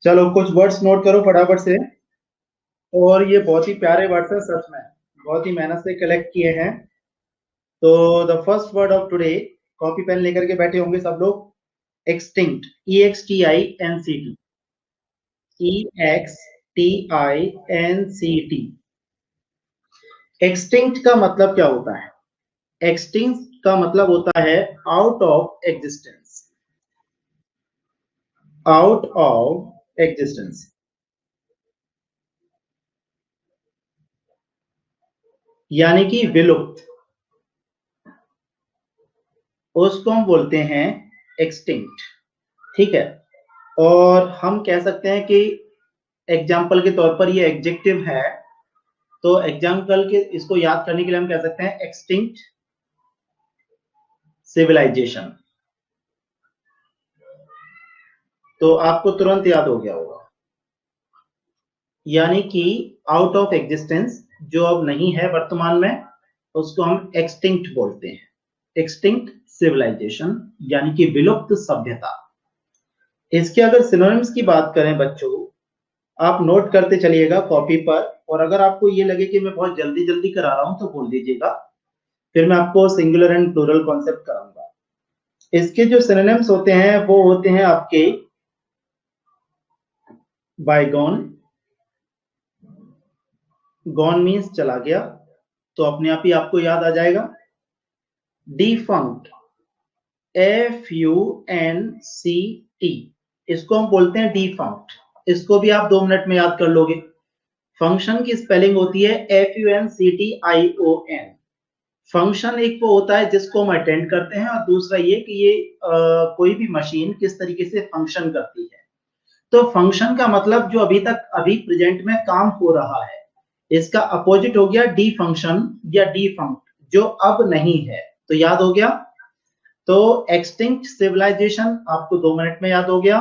चलो कुछ words note करो फटाफट से। और ये बहुत ही प्यारे वर्ड्स हैं सच में, बहुत ही मेहनत से कलेक्ट किए हैं। तो the first word of today, copy pen लेकर के बैठे होंगे सब लोग। Extinct, EXTINCT, EXTINCT। एक्सटिंक्ट का मतलब क्या होता है? एक्सटिंक्ट का मतलब होता है out of existence, out of existence, यानी कि विलुप्त, उसको हम बोलते हैं एक्सटिंक्ट। ठीक है, और हम कह सकते हैं कि एग्जाम्पल के तौर पर ये एडजेक्टिव है, तो एग्जाम्पल के इसको याद करने के लिए हम कह सकते हैं एक्सटिंक्ट सिविलाइजेशन। तो आपको तुरंत याद हो गया होगा, यानी कि आउट ऑफ एग्जिस्टेंस, जो अब नहीं है वर्तमान में, उसको हम एक्सटिंक्ट बोलते हैं। एक्सटिंक्ट सिविलाइजेशन यानी कि विलुप्त सभ्यता। इसके अगर सिनोनिम्स की बात करें बच्चों, आप नोट करते चलिएगा कॉपी पर, और अगर आपको ये लगे कि मैं बहुत जल्दी जल्दी करा रहा हूं तो बोल दीजिएगा, फिर मैं आपको सिंगुलर एंड प्लूरल कॉन्सेप्ट कराऊंगा। इसके जो सिनोनिम्स होते हैं वो होते हैं आपके बायगॉन, गॉन मीन्स चला गया, तो अपने आप ही आपको याद आ जाएगा। डिफंक्ट, FUNCT, इसको हम बोलते हैं डिफंक्ट। इसको भी आप 2 मिनट में याद कर लोगे। फंक्शन की स्पेलिंग होती है FUNCTION। फंक्शन एक वो होता है जिसको हम अटेंड करते हैं, और दूसरा ये कि ये कोई भी मशीन किस तरीके से फंक्शन करती है। तो फंक्शन का मतलब जो अभी तक अभी प्रेजेंट में काम हो रहा है, इसका अपोजिट हो गया डी फंक्शन या डिफंक्ट, जो अब नहीं है। तो याद हो गया। तो एक्सटिंक्ट सिविलाइजेशन आपको 2 मिनट में याद हो गया।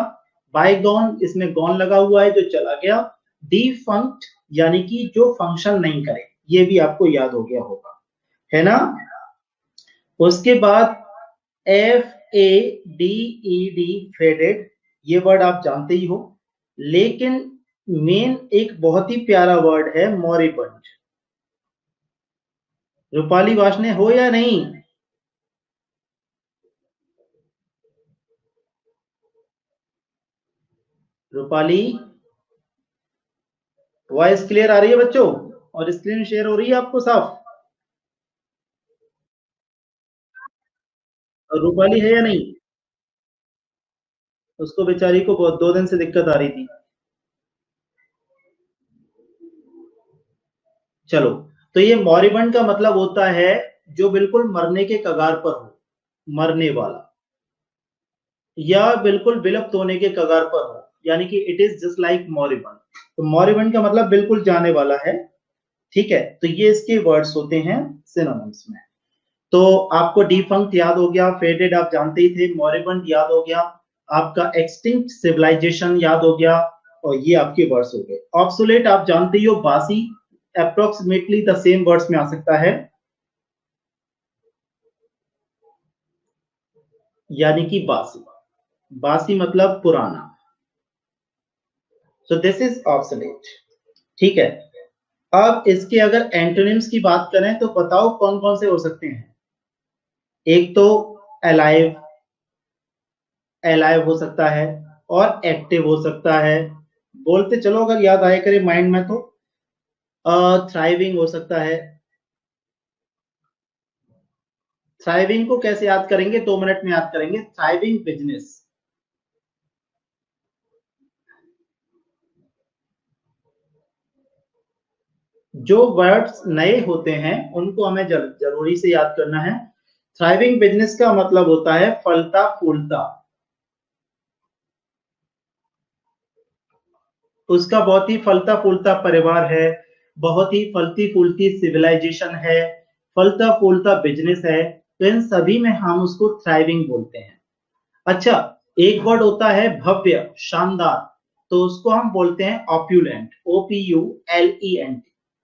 बायगॉन, इसमें गॉन लगा हुआ है जो चला गया। डिफंक्ट यानी कि जो फंक्शन नहीं करे, ये भी आपको याद हो गया होगा, है ना। उसके बाद FADED, फेडेड, ये वर्ड आप जानते ही हो। लेकिन मेन एक बहुत ही प्यारा वर्ड है मॉरिबंड। रूपाली वाशने हो या नहीं? रूपाली, वॉइस क्लियर आ रही है बच्चों? और स्क्रीन शेयर हो रही है आपको साफ? और रूपाली है या नहीं? उसको बेचारी को बहुत 2 दिन से दिक्कत आ रही थी। चलो, तो ये मॉरिबंड का मतलब होता है जो बिल्कुल मरने के कगार पर हो, मरने वाला, या बिल्कुल विलुप्त होने के कगार पर हो, यानी कि इट इज जस्ट लाइक मॉरिबंड। तो मॉरिबंड का मतलब बिल्कुल जाने वाला है। ठीक है, तो ये इसके वर्ड्स होते हैं सिनोनिम्स में। तो आपको डिफंक्ट याद हो गया, फेडेड आप जानते ही थे, मॉरिबंड याद हो गया, आपका एक्सटिंक्ट सिविलाइजेशन याद हो गया, और ये आपके वर्ड्स हो गए। ऑब्सोलेट आप जानते ही हो, बासी, अप्रोक्सीमेटली द सेम वर्ड्स में आ सकता है, यानी कि बासी। बासी मतलब पुराना। So this is obsolete. ठीक है, अब इसके अगर एंटोनिम्स की बात करें तो बताओ कौन कौन से हो सकते हैं। एक तो अलाइव, अलाइव हो सकता है, और एक्टिव हो सकता है। बोलते चलो अगर याद आए करे माइंड में तो। थ्राइविंग हो सकता है। थ्राइविंग को कैसे याद करेंगे? 2 मिनट में याद करेंगे। Thriving business. जो वर्ड्स नए होते हैं उनको हमें जरूरी से याद करना है। थ्राइविंग बिजनेस का मतलब होता है फलता फूलता, उसका बहुत ही फलता फूलता परिवार है, बहुत ही फलती फूलती सिविलाइजेशन है, फलता फूलता बिजनेस है, तो इन सभी में हम उसको थ्राइविंग बोलते हैं। अच्छा, एक वर्ड होता है भव्य, शानदार, तो उसको हम बोलते हैं ऑप्यूलेंट, OPULENT,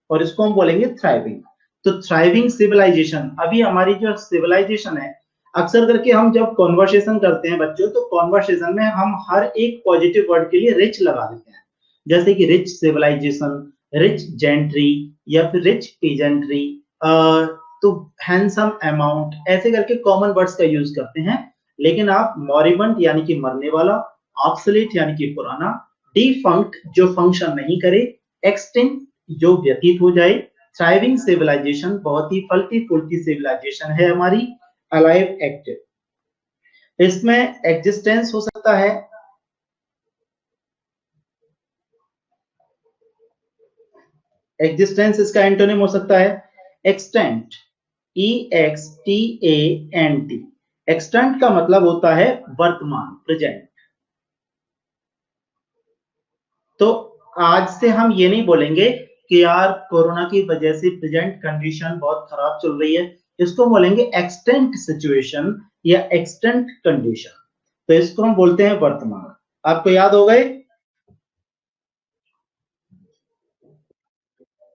और इसको हम बोलेंगे थ्राइविंग। तो थ्राइविंग सिविलाइजेशन, अभी हमारी जो सिविलाइजेशन है, अक्सर करके हम जब कॉन्वर्सेशन करते हैं बच्चों, तो कॉन्वर्सेशन में हम हर एक पॉजिटिव वर्ड के लिए रिच लगा देते हैं, जैसे कि रिच सिविलाइजेशन, रिच जेंट्री, या फिर रिच पेजेंट्री, तो हैंडसम अमाउंट, ऐसे करके कॉमन वर्ड्स का यूज करते हैं। लेकिन आप मॉरिबंट यानी कि मरने वाला, ऑब्सोलीट यानी कि पुराना, डिफंक्ट जो फंक्शन नहीं करे, एक्सटिंक्ट जो व्यतीत हो जाए, थ्राइविंग सिविलाइजेशन बहुत ही फलती फूलती सिविलाइजेशन है हमारी, अलाइव एक्टिव। इसमें एग्जिस्टेंस हो सकता है, एग्जिस्टेंस इसका एंटोनिम हो सकता है extent, E X T A N T. Extent का मतलब होता है वर्तमान, प्रेजेंट। तो आज से हम ये नहीं बोलेंगे कि यार कोरोना की वजह से प्रेजेंट कंडीशन बहुत खराब चल रही है, इसको बोलेंगे एक्सटेंट सिचुएशन या एक्सटेंट कंडीशन। तो इसको हम बोलते हैं वर्तमान। आपको याद हो गए?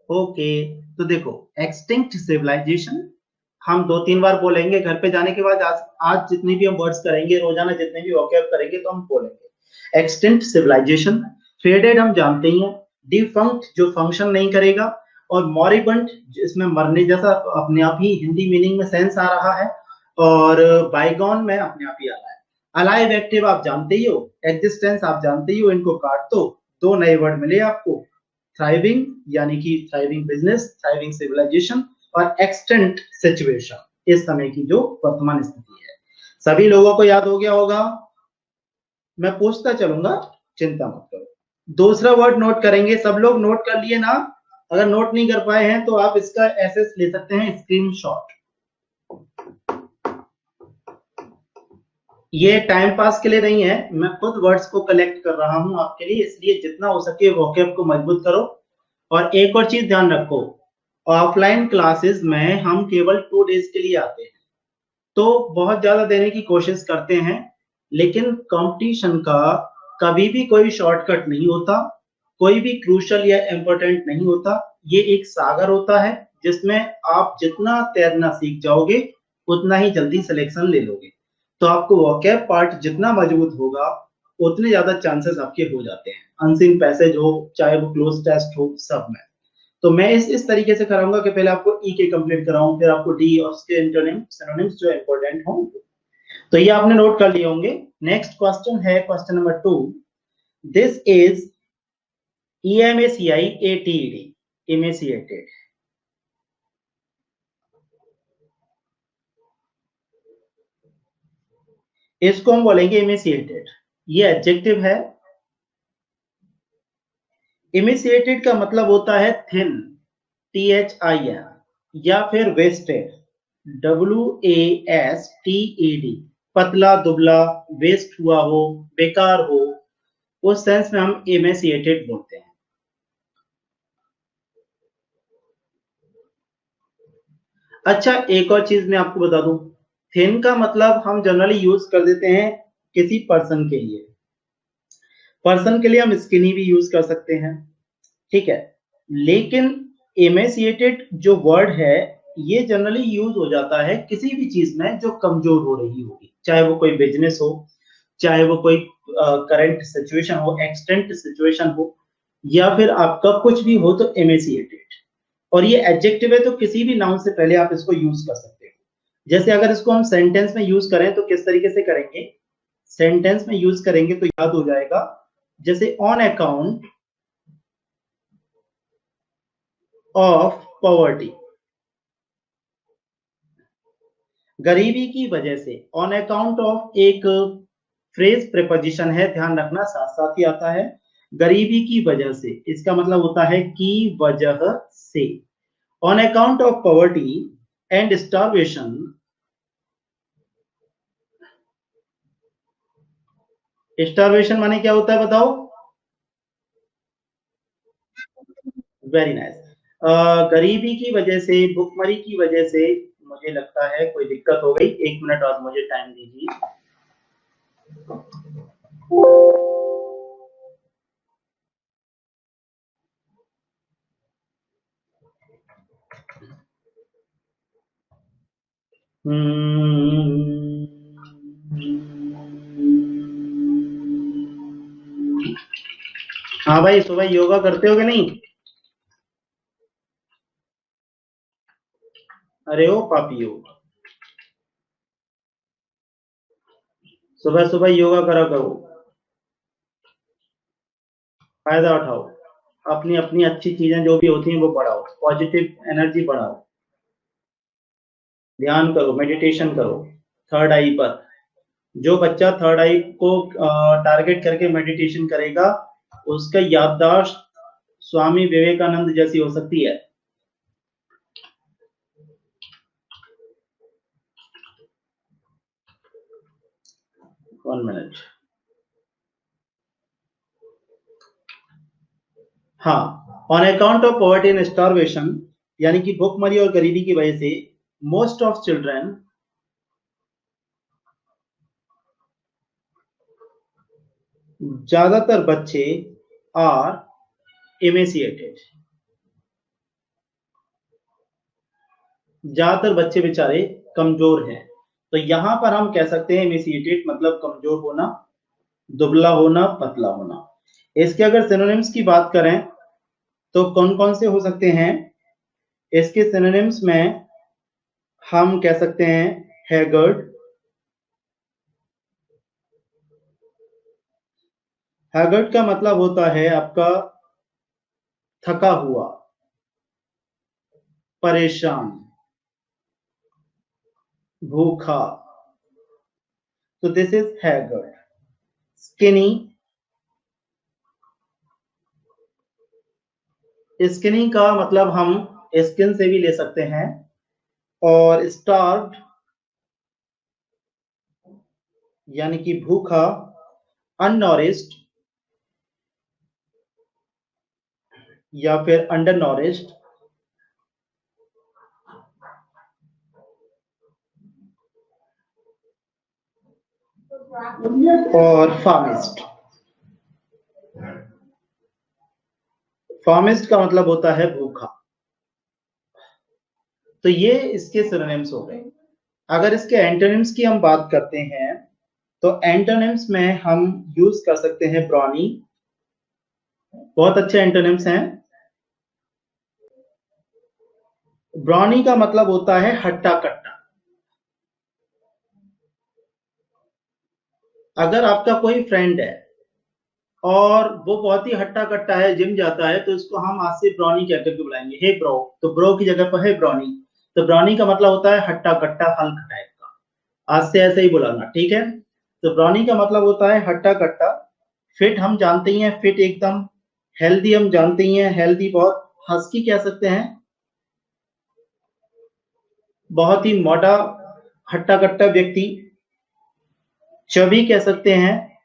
ओके। तो देखो, एक्सटिंक्ट सिविलाइजेशन हम 2-3 बार बोलेंगे घर पे जाने के बाद। आज आज जितनी भी हम वर्ड्स करेंगे, रोजाना जितने भी वोकैब करेंगे, तो हम बोलेंगे एक्सटिंक्ट सिविलाइजेशन। फेडेड हम जानते ही हैं, डिफंक्ट जो फंक्शन नहीं करेगा, और मॉरिबंट इसमें मरने जैसा अपने आप ही हिंदी मीनिंग में सेंस आ रहा है, और बाइगॉन में अपने आप ही आ रहा है। अलाइव एक्टिव आप जानते ही हो, एग्जिस्टेंस आप जानते ही हो, इनको काट दो, दो नए वर्ड मिले आपको, थ्राइविंग यानी कि थ्राइविंग बिजनेस, थ्राइविंग सिविलाइजेशन, और एक्सटेंट सिचुएशन इस समय की जो वर्तमान स्थिति है। सभी लोगों को याद हो गया होगा? मैं पूछता चलूंगा, चिंता मत करो। दूसरा वर्ड नोट करेंगे, सब लोग नोट कर लिए ना? अगर नोट नहीं कर पाए हैं तो आप इसका एसएस ले सकते हैं, स्क्रीनशॉट। ये टाइम पास के लिए नहीं है, मैं खुद वर्ड्स को कलेक्ट कर रहा हूं आपके लिए, इसलिए जितना हो सके वोकैब को मजबूत करो। और एक और चीज ध्यान रखो, ऑफलाइन क्लासेस में हम केवल 2 डेज के लिए आते हैं, तो बहुत ज्यादा देने की कोशिश करते हैं, लेकिन कंपटीशन का कभी भी कोई शॉर्टकट नहीं होता, कोई भी क्रूशल या इम्पोर्टेंट नहीं होता। ये एक सागर होता है जिसमें आप जितना तैरना सीख जाओगे, उतना ही जल्दी सिलेक्शन ले लोगे। तो आपको वोकैब पार्ट जितना मजबूत होगा, उतने ज्यादा चांसेस आपके हो जाते हैं, अनसीन पैसेज हो, चाहे वो क्लोज टेस्ट हो, सब में। तो मैं इस तरीके से कराऊंगा कि पहले आपको ई के कंप्लीट कराऊं, फिर आपको डी और उसके एंटोनिम सिनोनिम्स जो इंपॉर्टेंट हो। तो ये आपने नोट कर लिए होंगे। नेक्स्ट क्वेश्चन है question number 2। This is EMACIATED, emaciated। इसको हम बोलेंगे emaciated। ये एडजेक्टिव है। emaciated का मतलब होता है थिन, THIN, या फिर वेस्टेड, WASTED, पतला दुबला, वेस्ट हुआ हो, बेकार हो, उस सेंस में हम एमेसिएटेड बोलते हैं। अच्छा, एक और चीज मैं आपको बता दूं, थिन का मतलब हम जनरली यूज कर देते हैं किसी पर्सन के लिए। पर्सन के लिए हम स्किनी भी यूज कर सकते हैं, ठीक है। लेकिन एमेसिएटेड जो वर्ड है, ये जनरली यूज हो जाता है किसी भी चीज में जो कमजोर हो रही होगी, चाहे वो कोई बिजनेस हो, चाहे वो कोई करंट सिचुएशन हो, एक्सटेंट सिचुएशन हो, या फिर आपका कुछ भी हो, तो एमेसिएटेड। और ये एडजेक्टिव है, तो किसी भी नाउन से पहले आप इसको यूज कर सकते हो। जैसे अगर इसको हम सेंटेंस में यूज करें तो किस तरीके से करेंगे? सेंटेंस में यूज करेंगे तो याद हो जाएगा, जैसे ऑन अकाउंट ऑफ पॉवर्टी, गरीबी की वजह से। ऑन अकाउंट ऑफ एक फ्रेज प्रीपोजिशन है, ध्यान रखना, साथ साथ ही आता है। गरीबी की वजह से, इसका मतलब होता है की वजह से। On account of poverty and starvation. Starvation माने क्या होता है बताओ? Very nice. गरीबी की वजह से, भुखमरी की वजह से, मुझे लगता है कोई दिक्कत हो गई। 1 मिनट और मुझे टाइम दीजिए। हाँ भाई, सुबह योगा करते हो कि नहीं? अरे ओ पापियो, सुबह सुबह योगा करा करो, फायदा उठाओ, अपनी अपनी अच्छी चीजें जो भी होती हैं वो बढ़ाओ, पॉजिटिव एनर्जी बढ़ाओ, ध्यान करो, मेडिटेशन करो थर्ड आई पर। जो बच्चा थर्ड आई को टारगेट करके मेडिटेशन करेगा, उसका याददाश्त स्वामी विवेकानंद जैसी हो सकती है। 1 मिनट। हाँ, on account of poverty and starvation, यानी कि भूखमरी और गरीबी की वजह से मोस्ट ऑफ चिल्ड्रन, ज्यादातर बच्चे आर इमेसिएटेड, ज्यादातर बच्चे बेचारे कमजोर हैं। तो यहां पर हम कह सकते हैं इमेसिएटेड मतलब कमजोर होना, दुबला होना, पतला होना। इसके अगर सिनोनिम्स की बात करें तो कौन कौन से हो सकते हैं? इसके सिनोनिम्स में हम कह सकते हैं हैगर्ड। हैगर्ड का मतलब होता है आपका थका हुआ, परेशान, भूखा। तो this is haggard. Skinny, skinny का मतलब हम स्किन से भी ले सकते हैं। और स्टार्व्ड यानी कि भूखा, अननॉरिश्ड या फिर अंडर नॉरिश्ड, और फार्मिस्ट। फार्मिस्ट का मतलब होता है भूखा। तो ये इसके सिनोनिम्स हो गए। अगर इसके एंटोनिम्स की हम बात करते हैं तो एंटोनिम्स में हम यूज कर सकते हैं ब्रॉनी, बहुत अच्छे एंटोनिम्स हैं। ब्रॉनी का मतलब होता है हट्टा कट्टा। अगर आपका कोई फ्रेंड है और वो बहुत ही हट्टा कट्टा है, जिम जाता है, तो इसको हम आज से ब्रॉनी कह करके बुलाएंगे, हे ब्रो। तो ब्रो की जगह पर है ब्रॉनी। तो ब्रॉनी का मतलब होता है हट्टा कट्टा, हल्क टाइप का। आज से ऐसे ही बुलाना, ठीक है? तो ब्रॉनी का मतलब होता है हट्टा कट्टा। फिट हम जानते ही हैं, फिट एकदम। हेल्दी हम जानते ही हैं, हेल्दी बहुत। हस्की कह सकते हैं, बहुत ही मोटा हट्टा कट्टा व्यक्ति। चबी कह सकते हैं,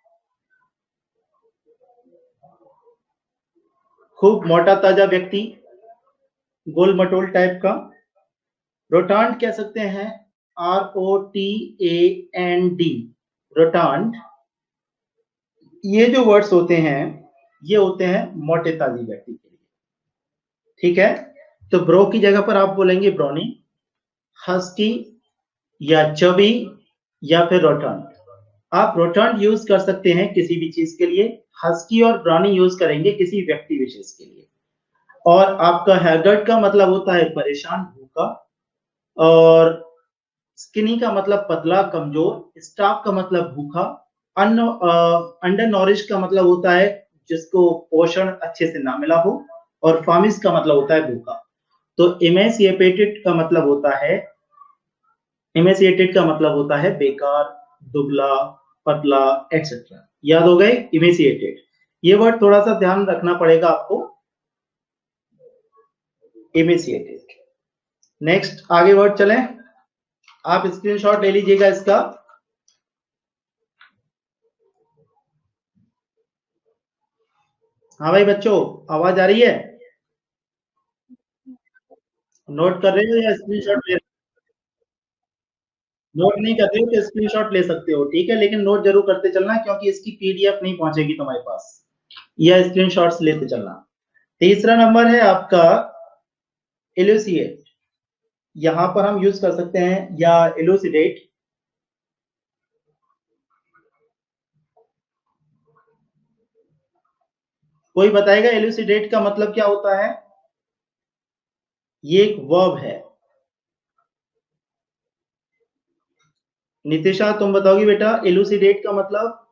खूब मोटा ताजा व्यक्ति, गोल मटोल टाइप का। रोटांड कह सकते हैं, ROTAND, रोटांड। ये जो वर्ड्स होते हैं, ये होते हैं मोटे ताजे व्यक्ति के लिए, ठीक है? तो ब्रो की जगह पर आप बोलेंगे ब्रोनी, हस्की या चबी या फिर रोटांड। आप रोटांड यूज कर सकते हैं किसी भी चीज के लिए, हस्की और ब्राउनी यूज करेंगे किसी व्यक्ति विशेष के लिए। और आपका हैगर्ड का मतलब होता है परेशान, भूखा। और स्किनी का मतलब पतला, कमजोर। स्टाफ का मतलब भूखा। अंडर नॉरिश का मतलब होता है जिसको पोषण अच्छे से ना मिला हो। और फामिस का मतलब होता है भूखा। तो इमेसिएटेड का मतलब होता है, इमेसिएटेड का मतलब होता है बेकार, दुबला, पतला, एक्सेट्रा। याद हो गए इमेसिएटेड? ये वर्ड थोड़ा सा ध्यान रखना पड़ेगा आपको, इमेसिएटेड। नेक्स्ट आगे वर्ड चलें। आप स्क्रीनशॉट ले लीजिएगा इसका। हाँ भाई बच्चों, आवाज आ रही है? नोट कर रहे हो या स्क्रीनशॉट ले? नोट नहीं कर रहे हो तो स्क्रीनशॉट ले सकते हो, ठीक है? लेकिन नोट जरूर करते चलना, क्योंकि इसकी पीडीएफ नहीं पहुंचेगी तुम्हारे पास, या स्क्रीनशॉट्स लेते चलना। तीसरा नंबर है आपका इल्यूसिएट, यहां पर हम यूज कर सकते हैं या इलुसिडेट। कोई बताएगा इलुसिडेट का मतलब क्या होता है? ये एक वर्ब है। नितिशा तुम बताओगी बेटा इलुसिडेट का मतलब?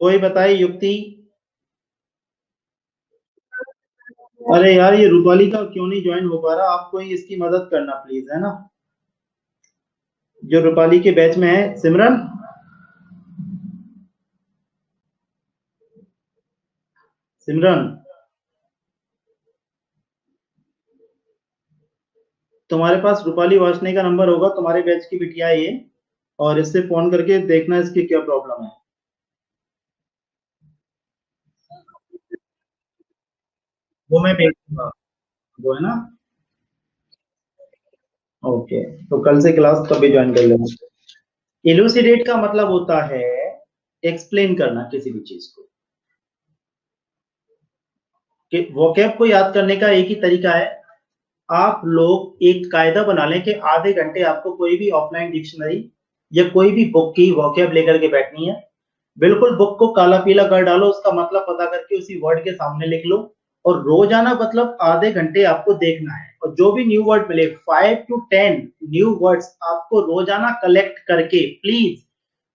कोई बताए युक्ति? अरे यार ये रूपाली का क्यों नहीं ज्वाइन हो पा रहा? आप कोई इसकी मदद करना प्लीज, है ना, जो रूपाली के बैच में है। सिमरन, सिमरन तुम्हारे पास रूपाली वासने का नंबर होगा, तुम्हारे बैच की बिटिया है ये, और इससे फोन करके देखना इसकी क्या प्रॉब्लम है। वो मैं भेज दूंगा, वो है ना। ओके, तो कल से क्लास तब भी ज्वाइन कर लेना। इलुसिडेट का मतलब होता है एक्सप्लेन करना किसी भी चीज को। कि वोकैब को याद करने का एक ही तरीका है, आप लोग एक कायदा बना लें कि आधे घंटे आपको कोई भी ऑफलाइन डिक्शनरी या कोई भी बुक की वोकैब लेकर के बैठनी है। बिल्कुल बुक को काला पीला कर डालो, उसका मतलब पता करके उसी वर्ड के सामने लिख लो, और रोजाना मतलब आधे घंटे आपको देखना है, और जो भी न्यू वर्ड मिले 5 to 10 न्यू वर्ड्स आपको रोजाना कलेक्ट करके प्लीज,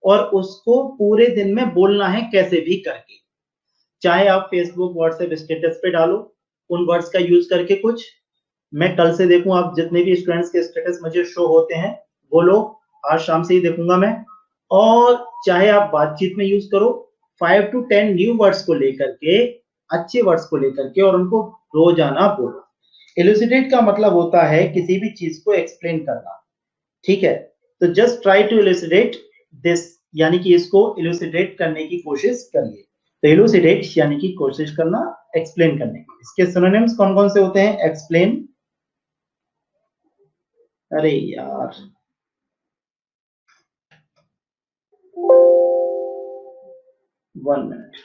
और उसको पूरे दिन में बोलना है कैसे भी करके। चाहे आप फेसबुक व्हाट्सएप स्टेटस पे डालो उन वर्ड्स का यूज करके कुछ, मैं कल से देखूं आप जितने भी स्टूडेंट्स के स्टेटस मुझे शो होते हैं वो लोग आज शाम से ही देखूंगा मैं। और चाहे आप बातचीत में यूज करो 5 to 10 न्यू वर्ड्स को लेकर के, अच्छे वर्ड्स को लेकर के, और उनको रोजाना बोलो। इलुसिडेट का मतलब होता है किसी भी चीज को एक्सप्लेन करना। ठीक है, तो जस्ट ट्राई टू इलुसिडेट दिस, यानी कि इसको इलुसिडेट करने की कोशिश करिए। तो इलुसिडेट यानी कि कोशिश करना, एक्सप्लेन करने की। इसके सिनोनिम्स कौन कौन से होते हैं? एक्सप्लेन, अरे यार 1 मिनट।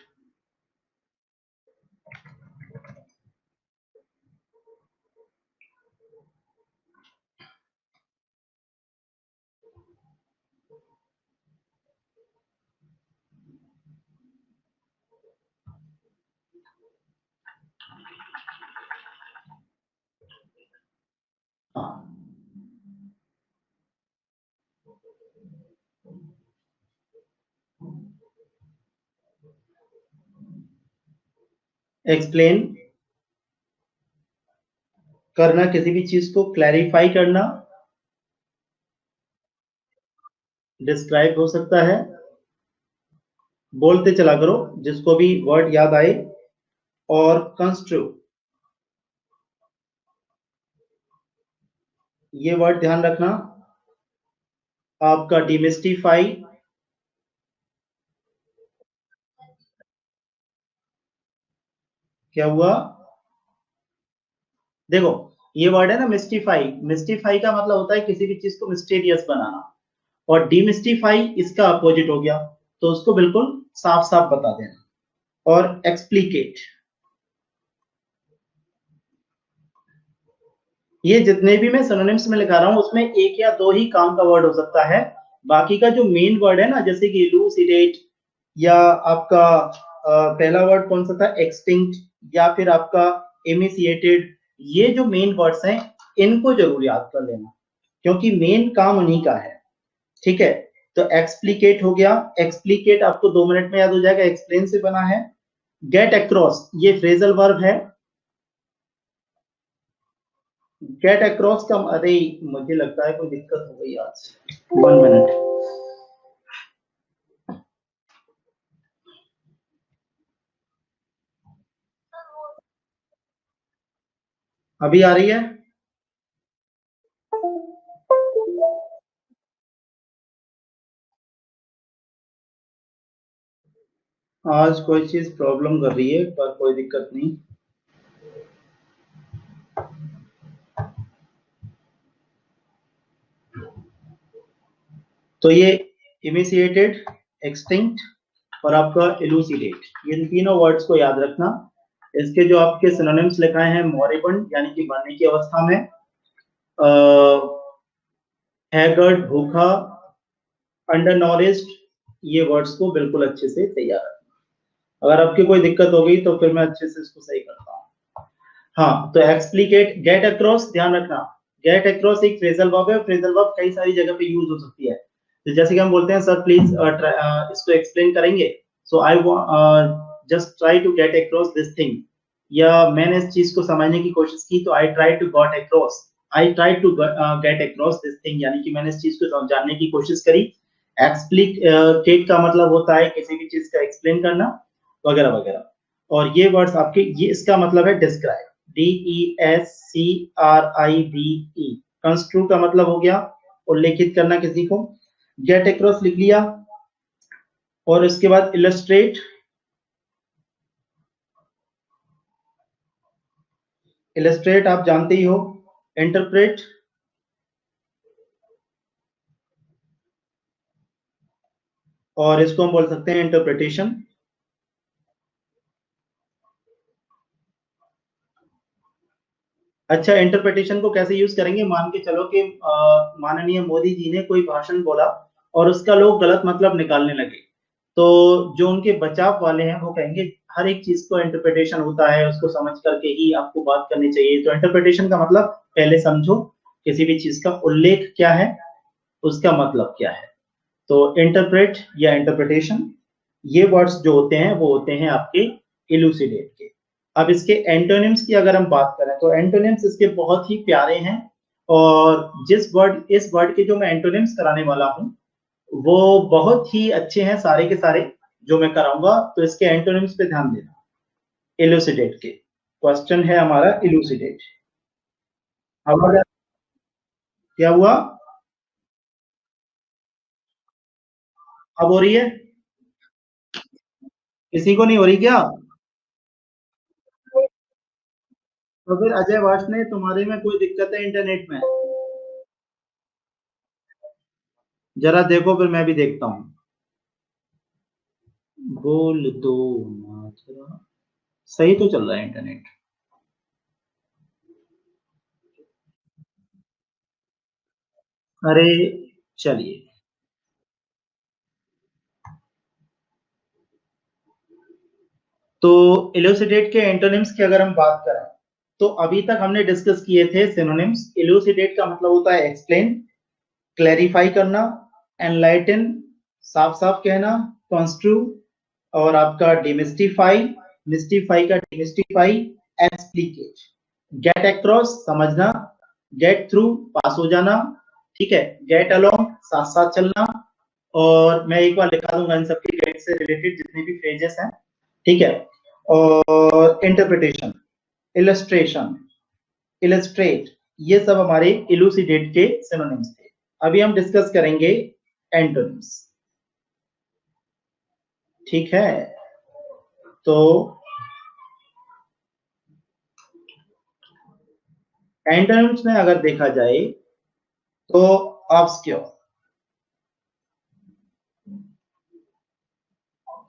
हाँ, एक्सप्लेन करना किसी भी चीज को, क्लैरिफाई करना, डिस्क्राइब हो सकता है, बोलते चला करो जिसको भी वर्ड याद आए, और कंस्ट्रक्ट, ये वर्ड ध्यान रखना। आपका डिमिस्टिफाई, क्या हुआ? देखो ये वर्ड है ना मिस्टीफाई, मिस्टीफाई का मतलब होता है किसी भी चीज को मिस्टीरियस बनाना, और डिमिस्टीफाई इसका अपोजिट हो गया, तो उसको बिल्कुल साफ साफ बता देना। और एक्सप्लिकेट, ये जितने भी मैं सिनोनिम्स में लिखा रहा हूं उसमें एक या दो ही काम का वर्ड हो सकता है, बाकी का जो मेन वर्ड है ना, जैसे कि इलूसिडेट, या आपका पहला वर्ड कौन सा था, एक्सटिंक्ट, या फिर आपका एमिसिएटेड, ये जो मेन वर्ड्स हैं इनको जरूर याद कर लेना, क्योंकि मेन काम उन्हीं का है। ठीक है, तो एक्सप्लिकेट हो गया, एक्सप्लिकेट आपको 2 मिनट में याद हो जाएगा, एक्सप्लेन से बना है। गेट अक्रॉस ये फ्रेजल वर्ब है। गेट अक्रॉस का, अरे मुझे लगता है कोई दिक्कत हो गई आज। 1 मिनट, अभी आ रही है? आज कोई चीज प्रॉब्लम कर रही है पर कोई दिक्कत नहीं। तो ये इमिसिएटेड, एक्सटिंक्ट और आपका इलूसिडेट, ये तीनों वर्ड्स को याद रखना। इसके जो आपके सिनोनिम्स लिखाए हैं, मॉरिबंड यानी कि मरने की अवस्था में, हैगर्ड भूखा, अंडर नॉलेज्ड, ये वर्ड्स को बिल्कुल अच्छे से तैयार रखना। अगर आपकी कोई दिक्कत हो गई तो फिर मैं अच्छे से इसको सही करता हूँ। हाँ, तो एक्सप्लिकेट, गेट अक्रॉस, ध्यान रखना, गेट अक्रॉस एक फ्रेजल वर्ब है। फ्रेजल वर्ब कई सारी जगह पे यूज हो सकती है। तो जैसे कि हम बोलते हैं सर प्लीज इसको एक्सप्लेन करेंगे, so I just try to get across this thing, या मैंने इस चीज को समझने की कोशिश की तो I try to got across, I try to get across this thing, यानी कि मैंने इस चीज को जानने की कोशिश करी। एक्सप्लिकेट का मतलब होता है किसी भी चीज का एक्सप्लेन करना वगैरह वगैरह। और ये वर्ड्स आपके, ये इसका मतलब है डिस्क्राइब, DESCRIBE। कंस्ट्रू का मतलब हो गया उल्लेखित करना किसी को। गेट अक्रॉस लिख लिया, और इसके बाद इलस्ट्रेट, इलस्ट्रेट आप जानते ही हो। इंटरप्रेट, और इसको हम बोल सकते हैं इंटरप्रिटेशन। अच्छा, इंटरप्रिटेशन को कैसे यूज करेंगे? मान के चलो कि माननीय मोदी जी ने कोई भाषण बोला और उसका लोग गलत मतलब निकालने लगे, तो जो उनके बचाव वाले हैं वो कहेंगे हर एक चीज को इंटरप्रिटेशन होता है, उसको समझ करके ही आपको बात करनी चाहिए। तो इंटरप्रिटेशन का मतलब पहले समझो किसी भी चीज का उल्लेख क्या है, उसका मतलब क्या है। तो इंटरप्रेट या इंटरप्रिटेशन, ये वर्ड्स जो होते हैं वो होते हैं आपके इलूसिडेट के। अब इसके एंटोनिम्स की अगर हम बात करें तो एंटोनिम्स इसके बहुत ही प्यारे हैं, और इस वर्ड के जो मैं एंटोनिम्स कराने वाला हूं वो बहुत ही अच्छे हैं सारे के सारे जो मैं कराऊंगा। तो इसके एंटोनिम्स पे ध्यान देना। इलूसिडेट के क्वेश्चन है हमारा इलूसिडेट। अब अगर क्या हुआ, अब हो रही है? किसी को नहीं हो रही क्या? तो फिर अजय वार्ष्णेय, तुम्हारे में कोई दिक्कत है इंटरनेट में? जरा देखो, फिर मैं भी देखता हूँ। बोल दो ना जरा, सही तो चल रहा है इंटरनेट। अरे चलिए, तो इलुसिडेट के एंटोनिम्स की अगर हम बात करें तो अभी तक हमने डिस्कस किए थे सिनोनिम्स। इलुसिडेट का मतलब होता है एक्सप्लेन, क्लैरिफाई करना, एनलाइटन, साफ साफ कहना, कंस्ट्रू, और आपका डिमिस्टिफाई, मिस्टिफाई का डिमिस्टिफाई, एक्सप्लिकेट, गेट अक्रॉस समझना, गेट थ्रू पास हो जाना, ठीक है, गेट अलोंग साथ साथ चलना। और मैं एक बार लिखा दूंगा इन सबके गेट से रिलेटेड जितने भी फ्रेजेस हैं, ठीक है। और इंटरप्रिटेशन, इलस्ट्रेशन, इलस्ट्रेट, ये सब हमारे इलूसिडेट के सिनोनिम्स थे। अभी हम डिस्कस करेंगे एंटोनिम्स, ठीक है। तो एंटोनिम्स में अगर देखा जाए तो ऑब्सक्योर,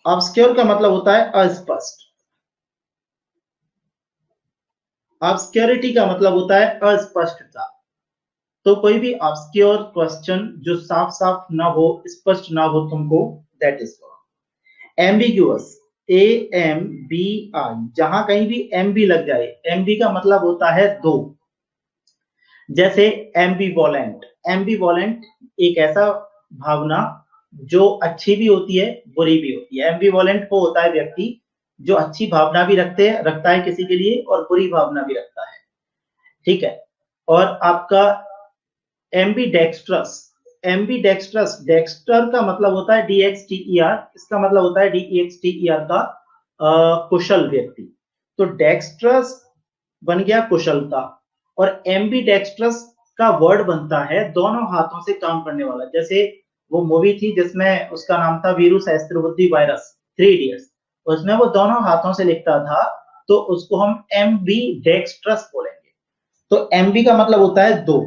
ऑब्सक्योर का मतलब होता है अस्पष्ट, ऑब्सक्योरिटी का मतलब होता है अस्पष्टता। तो कोई भी ऑब्सक्योर क्वेश्चन जो साफ साफ ना हो, स्पष्ट ना हो तुमको, दैट इज एम्बिगुअस, AMBI, जहां कहीं भी एम बी लग जाए, एम बी का मतलब होता है दो। जैसे एम्बीवोलेंट, एम्बीवोलेंट एक ऐसा भावना जो अच्छी भी होती है बुरी भी होती है। एम्बीवोलेंट वो होता है व्यक्ति जो अच्छी भावना भी रखता है किसी के लिए और बुरी भावना भी रखता है, ठीक है। और आपका एम्बीडेक्स्ट्रस, एम्बीडेक्स्ट्रस, डेक्स्टर का मतलब होता है DXTER, इसका मतलब होता है DEXTER का कुशल व्यक्ति। तो डेक्स्ट्रस बन गया कुशलता, और एम्बीडेक्स्ट्रस का वर्ड बनता है दोनों हाथों से काम करने वाला। जैसे वो मूवी थी जिसमें उसका नाम था वीरू सहस्त्रबुद्धि वायरस, 3 इडियट्स, उसमें वो दोनों हाथों से लिखता था, तो उसको हम एम्बीडेक्स्ट्रस बोलेंगे। तो एमबी का मतलब होता है दो।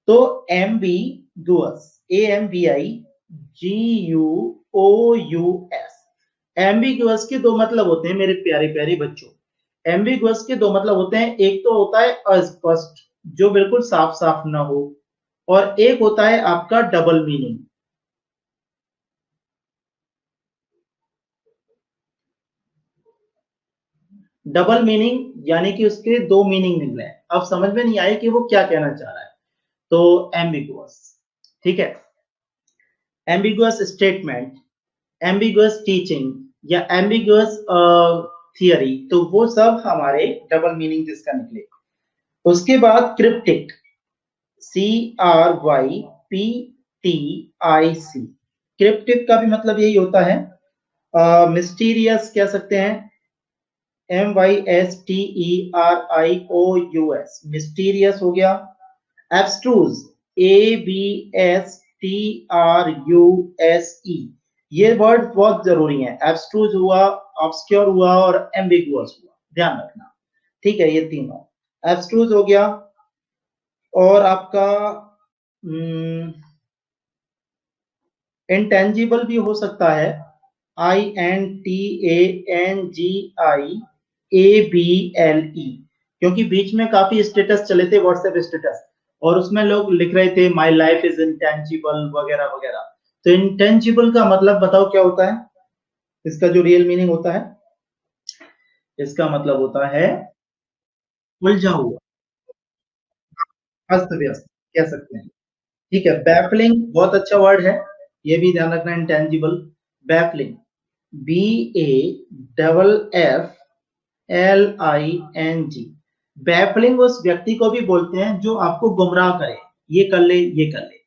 तो एम्बिगुअस, AMBIGUOUS, एम्बिगुअस के दो मतलब होते हैं मेरे प्यारे प्यारे बच्चों। एम्बिगुअस के दो मतलब होते हैं, एक तो होता है अस्पष्ट, जो बिल्कुल साफ साफ ना हो, और एक होता है आपका डबल मीनिंग। डबल मीनिंग यानी कि उसके दो मीनिंग निकले, अब समझ में नहीं आए कि वो क्या कहना चाह रहा है, तो एम्बिगुअस। ठीक है, एम्बिगुअस स्टेटमेंट, एम्बिगुअस टीचिंग या एम्बिगुअस थियरी, तो वो सब हमारे डबल मीनिंग जिसका निकले। उसके बाद क्रिप्टिक, CRYPTIC, क्रिप्टिक का भी मतलब यही होता है। मिस्टीरियस कह सकते हैं, MYSTERIOUS, मिस्टीरियस हो गया। एब्स्ट्रूज, ABSTRUSE, ये वर्ड बहुत जरूरी है। एब्स्ट्रूज हुआ, ऑब्सक्योर हुआ और एम्बिगुअस हुआ, ध्यान रखना। ठीक है, ये तीनों। एब्स्ट्रूज हो गया, और आपका इंटेंजिबल भी हो सकता है, INTANGIABLE, क्योंकि बीच में काफी स्टेटस चले थे, व्हाट्सएप स्टेटस, और उसमें लोग लिख रहे थे माई लाइफ इज इंटेंजिबल वगैरह वगैरह। तो इंटेंजिबल का मतलब बताओ क्या होता है, इसका जो रियल मीनिंग होता है, इसका मतलब होता है उलझा हुआ, अस्त व्यस्त कह सकते हैं। ठीक है, बैफलिंग बहुत अच्छा वर्ड है, ये भी ध्यान रखना, इंटेंजिबल। बैफलिंग, BAFFLING, बैफलिंग उस व्यक्ति को भी बोलते हैं जो आपको गुमराह करे, ये कर ले ये कर ले।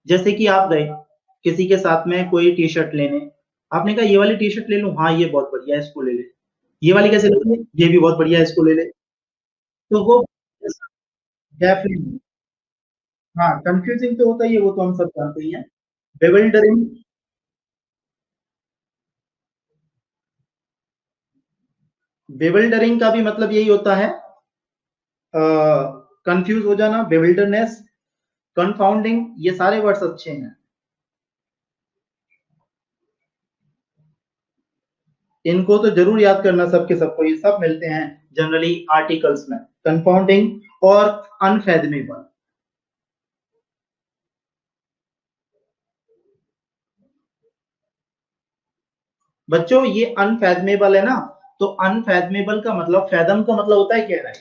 जैसे कि आप गए किसी के साथ में कोई टी शर्ट लेने, आपने कहा ये वाली टी शर्ट ले लूं, हाँ ये बहुत बढ़िया है इसको ले ले, ये वाली कैसे ले लूं, ये भी बहुत बढ़िया है इसको ले ले। तो वो बैफलिंग, हाँ कंफ्यूजिंग तो होता ही है, वो तो हम सब जानते ही हैं। बेविल्डरिंग, बेविल्डरिंग का भी मतलब यही होता है, कंफ्यूज हो जाना, बेविल्डरनेस, कंफाउंडिंग, ये सारे वर्ड्स अच्छे हैं, इनको तो जरूर याद करना सबके सबको, ये सब मिलते हैं जनरली आर्टिकल्स में। कंफाउंडिंग और अनफेदमेबल। बच्चों ये अनफेदमेबल है ना, तो अनफेदमेबल का मतलब, फैदम का मतलब होता है कह रहा है,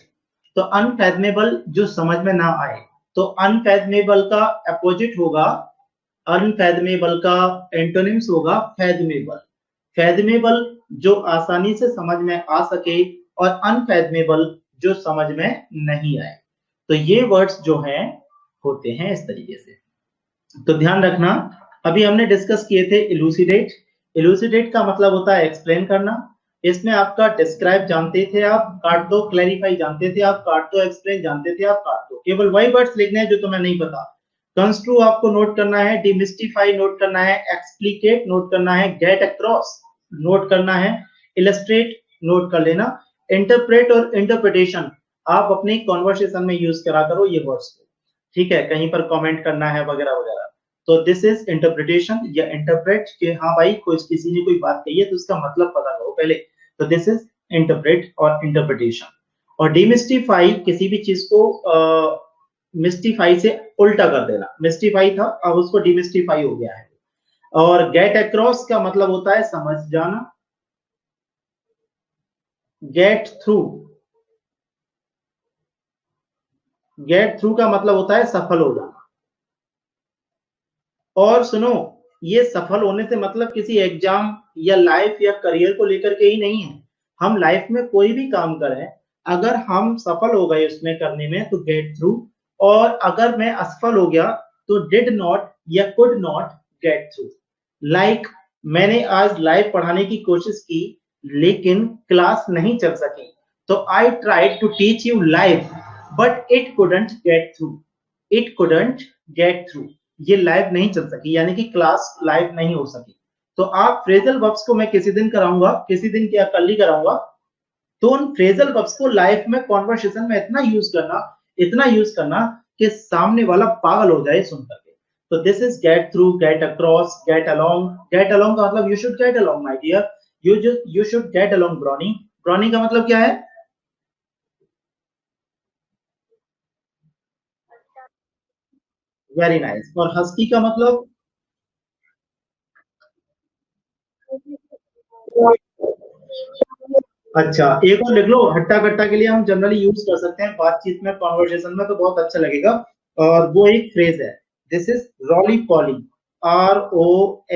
तो अनफेदमेबल जो समझ में ना आए, तो अनफेदमेबल का अपोजिट होगा, अनफेदमेबल का एंटोनिम्स होगा फैदमेबल। फैदमेबल जो आसानी से समझ में आ सके, और अनफेदमेबल जो समझ में नहीं आए। तो ये वर्ड्स जो हैं होते हैं इस तरीके से, तो ध्यान रखना। अभी हमने डिस्कस किए थे इलूसिडेट। इलूसिडेट का मतलब होता है एक्सप्लेन करना। इसमें आपका डिस्क्राइब जानते थे आप, काट दो क्लैरिफाई जानते थे आप, काट दो एक्सप्लेन जानते थे आप, काट दो, केवल वही वर्ड्स लिखने हैं जो तुम्हें नहीं पता। कंस्ट्रू आपको नोट करना है, डिमिस्टिफाई नोट करना है, एक्सप्लिकेट नोट करना है, गेट अक्रॉस नोट करना है, इलस्ट्रेट नोट कर लेना, इंटरप्रेट और इंटरप्रिटेशन आप अपनी कॉन्वर्सेशन में यूज करा करो ये वर्ड्स को। ठीक है, कहीं पर कमेंट करना है वगैरह वगैरह, तो दिस इज इंटरप्रिटेशन या इंटरप्रेट, कि हाँ भाई कोई किसी ने कोई बात कही है तो उसका मतलब पता करो पहले, तो दिस इज इंटरप्रेट और इंटरप्रिटेशन। और डिमिस्टिफाई, किसी भी चीज को मिस्टिफाई से उल्टा कर देना, मिस्टिफाई था अब उसको डिमिस्टिफाई हो गया है। और गेट अक्रॉस का मतलब होता है समझ जाना, गेट थ्रू, गेट थ्रू का मतलब होता है सफल हो जाना। और सुनो, ये सफल होने से मतलब किसी एग्जाम या लाइफ या करियर को लेकर के ही नहीं है। हम लाइफ में कोई भी काम करें, अगर हम सफल हो गए उसमें करने में तो गेट थ्रू, और अगर मैं असफल हो गया तो डिड नॉट या could not get through. Like मैंने आज लाइव पढ़ाने की कोशिश की लेकिन क्लास नहीं चल सकी, तो I tried to teach you live but it couldn't get through, it couldn't get through, ये लाइव नहीं चल सकी, यानी कि क्लास लाइव नहीं हो सकी। तो आप फ्रेजल वर्ब्स को मैं किसी दिन कराऊंगा, किसी दिन क्या कल ही कराऊंगा, तो उन फ्रेजल वर्ब्स को लाइफ में कॉन्वर्सेशन में इतना यूज करना, इतना यूज करना कि सामने वाला पागल हो जाए सुन करके। तो this is get through, get across, get along. Get along का मतलब you should get along my dear, you should get along brawny. Brawny का मतलब क्या है? Very nice. और हस्की का मतलब? अच्छा, एक और लिख लो, हट्टा कट्टा के लिए हम जनरली यूज कर सकते हैं बातचीत में, कॉन्वर्सेशन में, तो बहुत अच्छा लगेगा। और वो एक फ्रेज है, this is really poly, ROLYPOLY।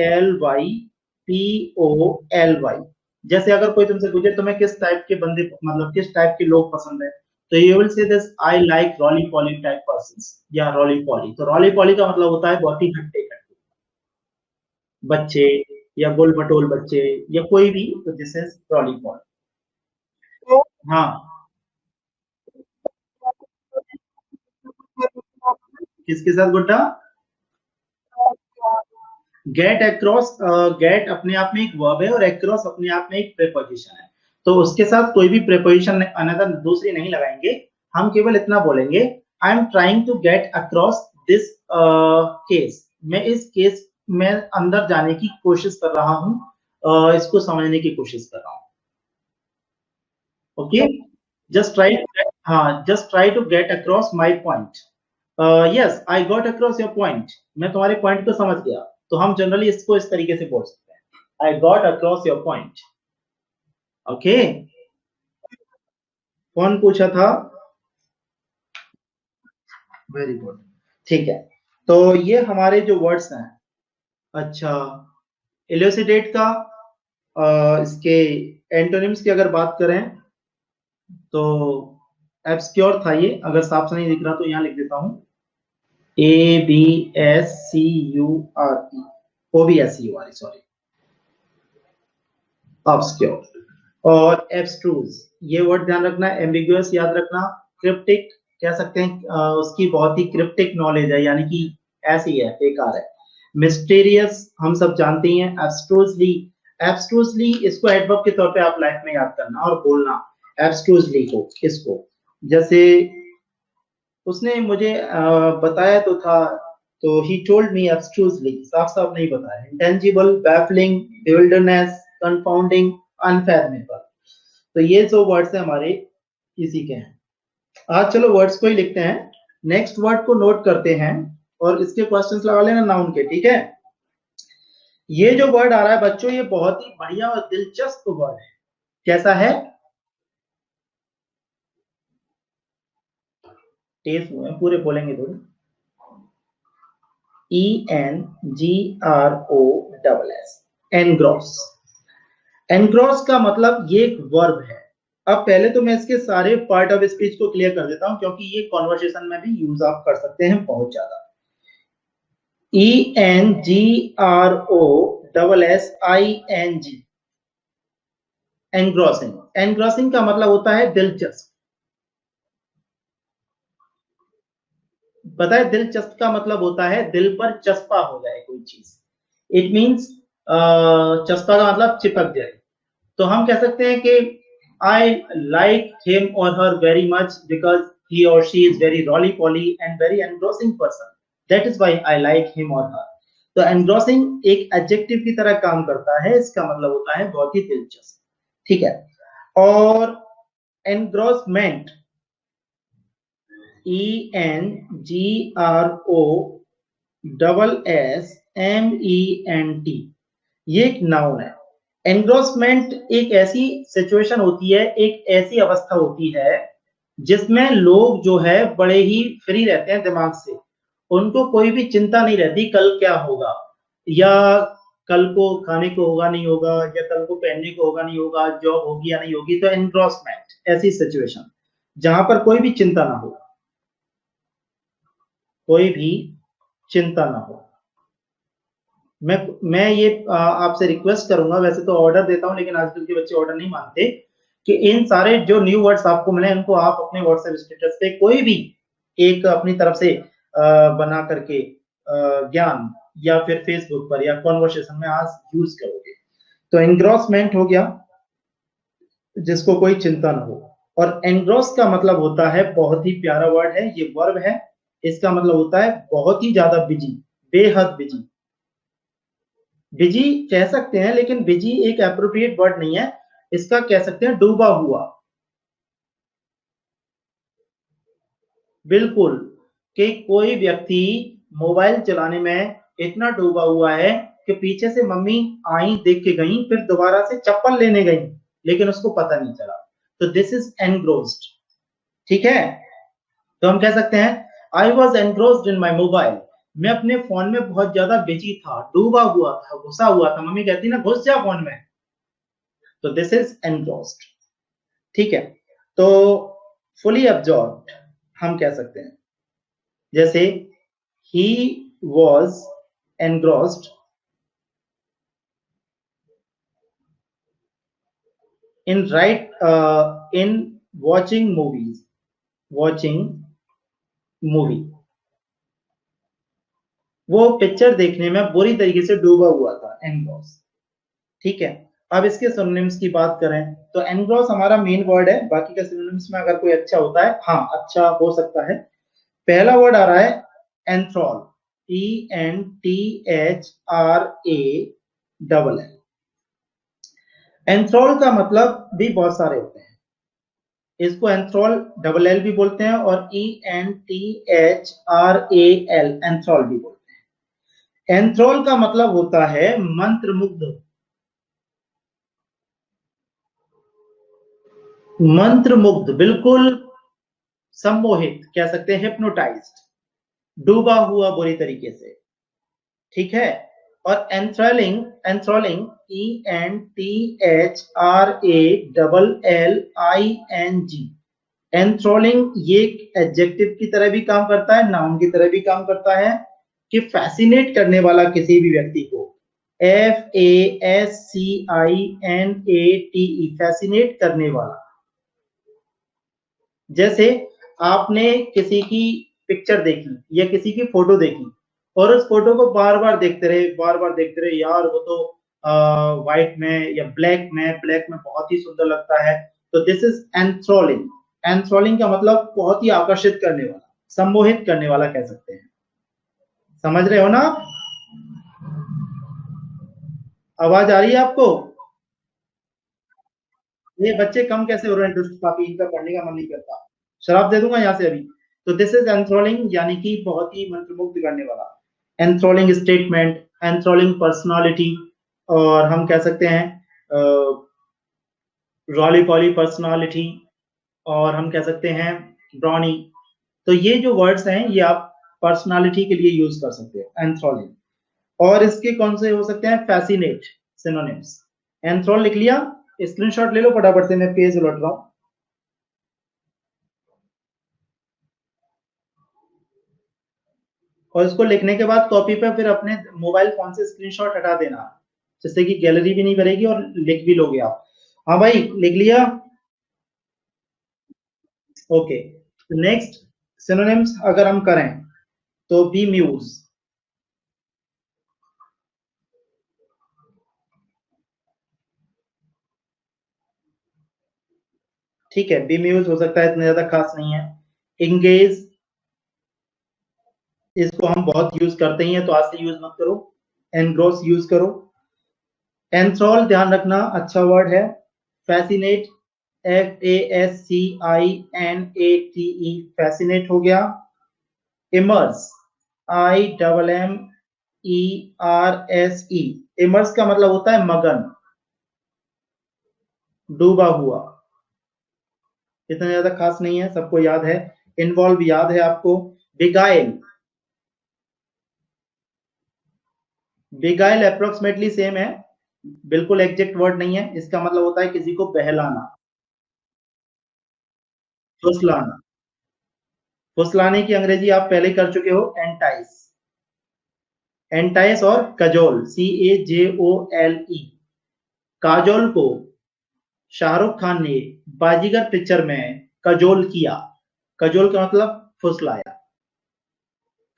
जैसे अगर कोई तुमसे पूछे तुम्हें किस टाइप के बंदे, मतलब किस टाइप के लोग पसंद है, तो you will say this, I like really poly type person, या रॉली पॉली। तो रॉली पॉली का मतलब होता है बहुत ही हट्टे कट्टे बच्चे, या गोल मटोल बच्चे, या कोई भी, तो दिस इज रॉली पॉली। हाँ, किसके साथ गुड्डा? गेट अक्रॉस, गेट अपने आप में एक वर्ब है और अक्रॉस अपने आप में एक प्रेपोजिशन है। तो उसके साथ कोई भी प्रेपोजिशन अनदर दूसरी नहीं लगाएंगे। हम केवल इतना बोलेंगे, I am trying to get across this case. मैं इस केस में अंदर जाने की कोशिश कर रहा हूँ, इसको समझने की कोशिश कर रहा हूँ। ओके, जस्ट ट्राई, हाँ, just try to get across my point. Yes, I got across your point. मैं तुम्हारे पॉइंट को समझ गया। तो हम जनरली इसको इस तरीके से बोल सकते हैं, आई got across your point. Okay, कौन पूछा था? Very good. ठीक है, तो ये हमारे जो वर्ड्स हैं। अच्छा, एलोसिडेट का इसके एंटोनिम्स की अगर बात करें, तो एब्सक्योर था ये, अगर साफ से नहीं दिख रहा तो यहाँ लिख देता हूँ, ABSCURE, OBSCURE, सॉरी, ऑब्सक्योर। और एब्स्ट्रूज, ये वर्ड ध्यान रखना, एम्बिगुअस याद रखना, क्रिप्टिक कह सकते हैं, उसकी बहुत ही क्रिप्टिक नॉलेज है, यानी कि ऐसी है, बेकार है। मिस्टीरियस हम सब जानते ही हैं। एब्स्ट्रूजली, एब्स्ट्रूजली इसको एडवर्ब के तौर पे आप लाइफ में याद करना और बोलना एब्स्ट्रूजली को, इसको। जैसे उसने मुझे बताया तो था, तो ही टोल्ड मी एब्स्ट्रूजली, साफ साफ नहीं बताया। Intangible, baffling, wilderness, confounding, unfathomable. तो ये जो वर्ड्स हैं हमारे, इसी के हैं। आज चलो वर्ड्स को ही लिखते हैं, नेक्स्ट वर्ड को नोट करते हैं, और इसके क्वेश्चंस लगा लेना नाउन के, ठीक है? ये जो वर्ड आ रहा है बच्चों, ये बहुत ही बढ़िया और दिलचस्प वर्ड है। कैसा है? तेज हुए पूरे बोलेंगे थोड़ी। ENGROSS, engross. एनग्रॉस का मतलब ये एक वर्ब है। अब पहले तो मैं इसके सारे पार्ट ऑफ स्पीच को क्लियर कर देता हूं, क्योंकि ये कॉन्वर्सेशन में भी यूज आप कर सकते हैं बहुत ज्यादा। ENGROSSING, engrossing. एनग्रॉसिंग का मतलब होता है दिलचस्प। पता है, दिलचस्प का मतलब होता है दिल पर चस्पा हो जाए कोई चीज। इट मीन्स, चस्पा का मतलब चिपक जाए। तो हम कह सकते हैं कि आई लाइक हिम और her very much because he और she is very roly poly and very engrossing person, that is why I like him और हर। तो एनग्रॉसिंग एक एडजेक्टिव की तरह काम करता है, इसका मतलब होता है बहुत ही दिलचस्प। ठीक है, और एनग्रॉसमेंट, ENGROSSMENT, ये एक नाउन है। एनग्रॉसमेंट एक ऐसी सिचुएशन होती है, एक ऐसी अवस्था होती है जिसमें लोग जो है बड़े ही फ्री रहते हैं दिमाग से। उनको कोई भी चिंता नहीं रहती कल क्या होगा, या कल को खाने को होगा नहीं होगा, या कल को पहनने को होगा नहीं होगा, जॉब होगी या नहीं होगी। तो एनग्रॉसमेंट ऐसी सिचुएशन जहां पर कोई भी चिंता ना हो, कोई भी चिंता ना हो। मैं ये आपसे रिक्वेस्ट करूंगा, वैसे तो ऑर्डर देता हूं लेकिन आजकल के बच्चे ऑर्डर नहीं मानते, कि इन सारे जो न्यू वर्ड्स आपको मिले इनको आप अपने व्हाट्सएप स्टेटस पे कोई भी एक अपनी तरफ से बना करके ज्ञान, या फिर फेसबुक पर या कॉन्वर्सेशन में आज यूज करोगे। तो एनग्रॉसमेंट हो गया, जिसको कोई चिंता ना हो। और एनग्रॉस का मतलब होता है, बहुत ही प्यारा वर्ड है, ये वर्ब है। इसका मतलब होता है बहुत ही ज्यादा बिजी, बेहद बिजी। बिजी कह सकते हैं, लेकिन बिजी एक एप्रोप्रिएट वर्ड नहीं है, इसका कह सकते हैं डूबा हुआ। बिल्कुल, कि कोई व्यक्ति मोबाइल चलाने में इतना डूबा हुआ है कि पीछे से मम्मी आई, देख के गई, फिर दोबारा से चप्पल लेने गई, लेकिन उसको पता नहीं चला। तो दिस इज एनग्रोस्ड। ठीक है, तो हम कह सकते हैं I was engrossed in my mobile, मैं अपने फोन में बहुत ज्यादा बिजी था, डूबा हुआ था, घुसा हुआ था। मम्मी कहती ना घुस जा फोन में, तो दिस इज एनग्रोस्ड। ठीक है, तो फुली अब्जॉर्ब्ड हम कह सकते हैं, जैसे he was engrossed in in watching movies, watching movie, वो पिक्चर देखने में बुरी तरीके से डूबा हुआ था, एनग्रोस। ठीक है, अब इसके सिनोनिम्स की बात करें तो एनग्रोस हमारा मेन वर्ड है, बाकी का सिनोनिम्स में अगर कोई अच्छा होता है, हाँ अच्छा हो सकता है। पहला वर्ड आ रहा है एंथ्रोल, ENTHRALL। एंथ्रोल का मतलब भी बहुत सारे होते हैं, इसको एंथ्रोल डबल एल भी बोलते हैं और ENTHRAL एंथ्रोल भी बोलते हैं। एंथ्रोल का मतलब होता है मंत्रमुग्ध, मंत्रमुग्ध, बिल्कुल सम्मोहित कह सकते हैं, हिप्नोटाइज्ड, डूबा हुआ बुरी तरीके से। ठीक है, और एंथ्रलिंग, एंथ्रलिंग ENTHRALLING, एंथ्रोलिंग ये एडजेक्टिव की तरह भी काम करता है, नाउन की तरह भी काम करता है, कि फैसिनेट करने वाला किसी भी व्यक्ति को, FASCINATE, फैसिनेट करने वाला। जैसे आपने किसी की पिक्चर देखी या किसी की फोटो देखी और उस फोटो को बार बार देखते रहे, बार बार देखते रहे, यार वो तो व्हाइट में या ब्लैक में बहुत ही सुंदर लगता है, तो दिस इज एंथ्रोलिंग। एंथ्रोलिंग का मतलब बहुत ही आकर्षित करने वाला, सम्मोहित करने वाला कह सकते हैं। समझ रहे हो ना आप? आवाज आ रही है आपको? ये बच्चे कम कैसे हो रहे हैं दुष्ट पापी, इनका पढ़ने का मन नहीं करता, शराब दे दूंगा यहाँ से अभी। तो दिस इज एंथ्रोलिंग, यानी कि बहुत ही मंत्रमुग्ध करने वाला। एंथ्रोलिंग स्टेटमेंट, एंथ्रोलिंग पर्सनालिटी, और हम कह सकते हैं रॉली पॉली पर्सनालिटी, और हम कह सकते हैं ब्रॉनी। तो ये जो वर्ड्स हैं ये आप पर्सनालिटी के लिए यूज कर सकते हो, एंथ्रोलिंग। और इसके कौन से हो सकते हैं? Fascinate synonyms. एंथ्रोल लिख लिया, स्क्रीनशॉट ले लो फटाफट से, मैं पेज उलट रहा हूं। और इसको लिखने के बाद कॉपी पे फिर अपने मोबाइल फोन से स्क्रीनशॉट हटा देना, जिससे कि गैलरी भी नहीं भरेगी और लिख भी लोगे आप। हाँ भाई, लिख लिया? ओके, नेक्स्ट सिनोनिम्स अगर हम करें तो बी म्यूज, ठीक है, बी म्यूज हो सकता है, इतना ज्यादा खास नहीं है। इंगेज, इसको हम बहुत यूज करते ही हैं, तो आज से यूज मत करो, एनग्रोस यूज करो। एंथ्रोल ध्यान रखना, अच्छा वर्ड है। फैसिनेट, FASCINATE, फैसिनेट हो गया। इमर्स, IMMERSE, इमर्स का मतलब होता है मगन, डूबा हुआ, इतना ज्यादा खास नहीं है, सबको याद है। इन्वॉल्व याद है आपको। बिगाइल, बिगाइल अप्रोक्सीमेटली सेम है, बिल्कुल एग्जैक्ट वर्ड नहीं है, इसका मतलब होता है किसी को बहलाना, फुसलाना। फुसलाने की अंग्रेजी आप पहले कर चुके हो, एंटाइस। एंटाइस और कजोल, CAJOLE, काजोल को शाहरुख खान ने बाजीगर पिक्चर में कजोल किया। कजोल का मतलब फुसलाया।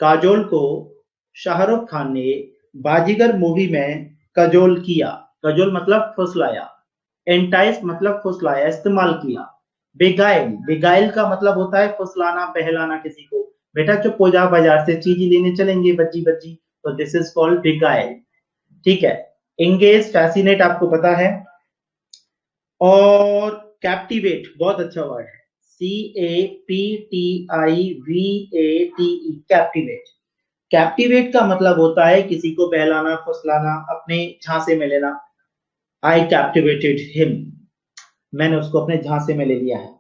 काजोल को शाहरुख खान ने बाजीगर मूवी में कजोल किया। कजोल मतलब फुसलाया, एंटाइस मतलब फुसलाया, इस्तेमाल किया। बेगाइल, बेगाइल का मतलब होता है फुसलाना, बहलाना किसी को। बेटा चुप हो जा, बाजार से चीज लेने चलेंगे बच्ची बच्ची, तो दिस इज कॉल्ड बेगाइल। ठीक है। एंगेज, फैसिनेट आपको पता है। और कैप्टिवेट बहुत अच्छा वर्ड है, CAPTIVATE, कैप्टिवेट। कैप्टिवेट का मतलब होता है किसी को बहलाना, फुसलाना, अपने झांसे में लेना। आई कैप्टिवेटेड हिम, मैंने उसको अपने झांसे में ले लिया है।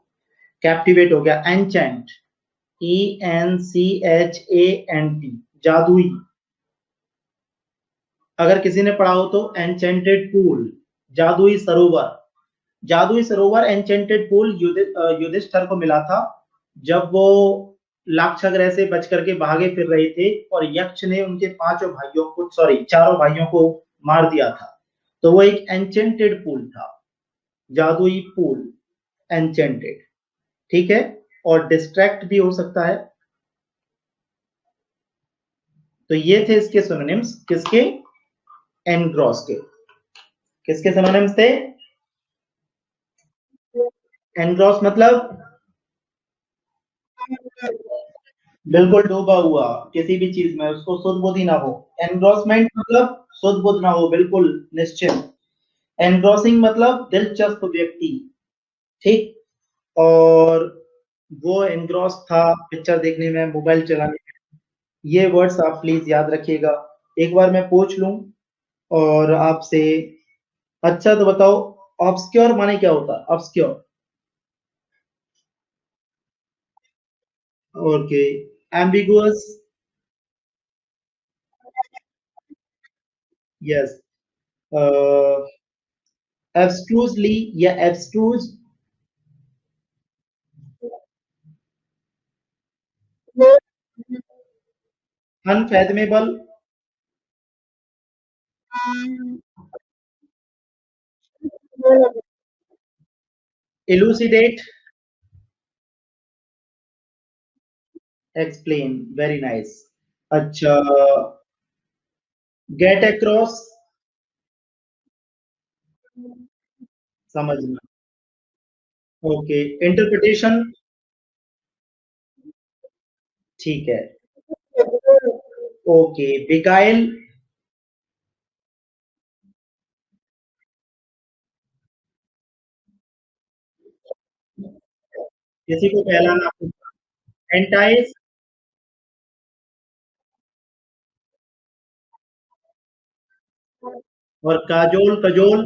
कैप्टिवेट हो गया। एनचेंट, ENCHANT, जादुई। अगर किसी ने पढ़ा हो तो एनचेंटेड पूल, जादुई सरोवर। जादुई सरोवर, एनचेंटेड पूल युधिष्ठिर को मिला था जब वो लाक्षागृह से बच करके भागे फिर रहे थे और यक्ष ने उनके पांचों भाइयों को, सॉरी चारों भाइयों को मार दिया था। तो वो एक एनचेंटेड पूल था, जादुई पूल, एनचेंटेड। ठीक है। और डिस्ट्रैक्ट भी हो सकता है। तो ये थे इसके सिनोनिम्स, किसके? एनग्रॉस के। किसके सिनोनिम्स थे? एनग्रॉस मतलब बिल्कुल डूबा हुआ किसी भी चीज में, उसको सुध बुद्धि ना हो। एनग्रॉसमेंट मतलब सुध बुध ना हो, बिल्कुल निश्चित। एनग्रॉसिंग मतलब दिलचस्प व्यक्ति। ठीक। और वो एनग्रॉस था पिक्चर देखने में, मोबाइल चलाने में। ये वर्ड्स आप प्लीज याद रखिएगा। एक बार मैं पूछ लूं और आपसे, अच्छा तो बताओ, ऑब्सक्योर माने क्या होता है? Obscure. Okay. Ambiguous. Yes. Abstrusely या abstruse. Unfathomable. Elucidate. Explain, very nice. अच्छा, गेट अक्रॉस। समझना। ओके। इंटरप्रिटेशन। ठीक है। ओके। बिकाइल। किसी को बहलाना। एंटाइज। और काजोल, कजोल।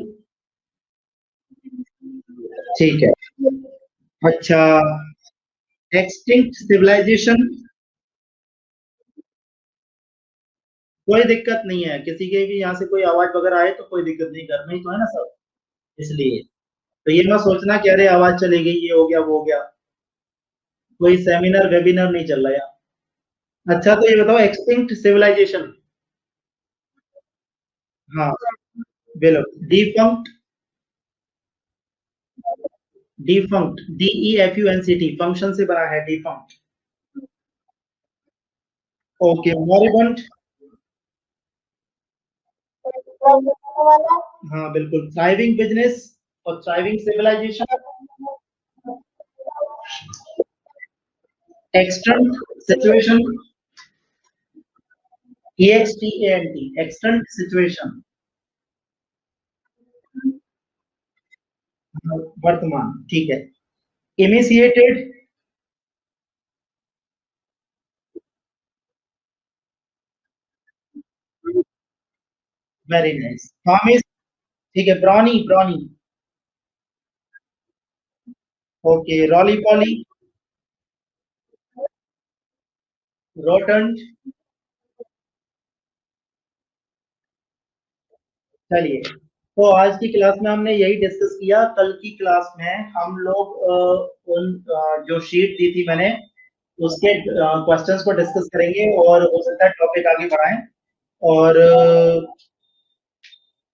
ठीक है। अच्छा, एक्सटिंक्ट सिविलाइजेशन। कोई दिक्कत नहीं है, किसी के भी यहाँ से कोई आवाज वगैरह आए तो कोई दिक्कत नहीं, घर में ही तो है ना सब, इसलिए। तो ये मत सोचना कि अरे आवाज चली गई, ये हो गया वो हो गया। कोई सेमिनार वेबिनार नहीं चल रहा है। अच्छा तो ये बताओ, एक्सटिंक्ट सिविलाइजेशन। हाँ, बिल्कुल। डिफंक्ट। डिफंक्ट, DEFUNCT, फंक्शन से बना है डिफंक्ट। ओके। मॉरिबंड। हाँ बिल्कुल। थ्राइविंग बिजनेस और thriving civilization. Extant situation. EXTANT, extant situation. वर्तमान। ठीक है। इनिशिएटेड। Very nice. प्रॉमिस। ठीक है। Brawny, brawny. Okay. Roly poly. Rotund. चलिए, तो आज की क्लास में हमने यही डिस्कस किया। कल की क्लास में हम लोग उन जो शीट दी थी मैंने, उसके क्वेश्चंस को डिस्कस करेंगे और हो सकता है टॉपिक आगे बढ़ाएं। और